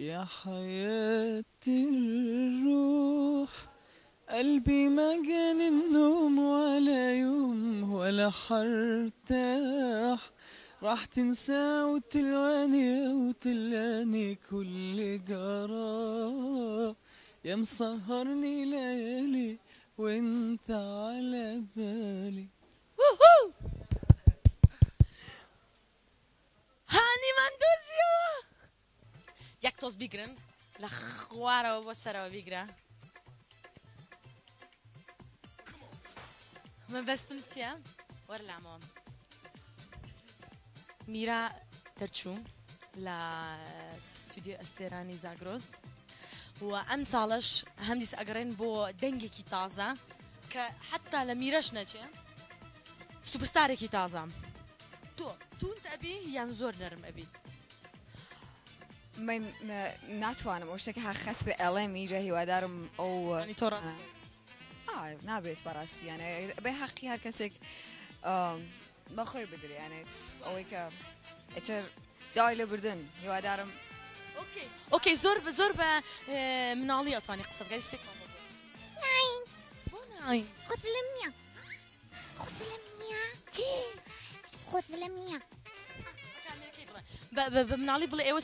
يا حياة الروح، قلبي ما جاني النوم ولا يوم ولا حرتاح، راح تنسى وتلواني وتلاني كل جرى، يا مسهرني ليالي وانت على بالي. هانی من دۆزیەوە یەک تۆز بیگرن لە خوارەوە بۆ سەرەوە بیگرە من بەستم چییە؟ وەرلامەوە میرا دەرچوو لە ستودیۆ ئەستێرانی زاگرۆس و ئەم ساڵش هەم دیس ئەگەڕێن بۆ دەنگێکی تازە کە حتا لە میرەش نەچێ سوپرستارێکی تازە تۆ توند ئەبی یان زۆر نەرم ئەبیت من ناتوانم ئەو شتێک هاخەت بە ئەڵێمی جا هیوادارم ئەو تۆ نابێت بەڕاستیانە بێ حەقی هەر کەسێک بەخۆی بدرێنێت ئەوەی کە ئێتر داوای لێ بردن هیوادارم ئۆکەی زۆر بە مناڵی ئەتوانی قسە بکەیت شتێکمان بۆ ناین خۆزلم نییە خۆزلم نییە چی خۆزلم نییە بە مناڵی بڵێ ئێوە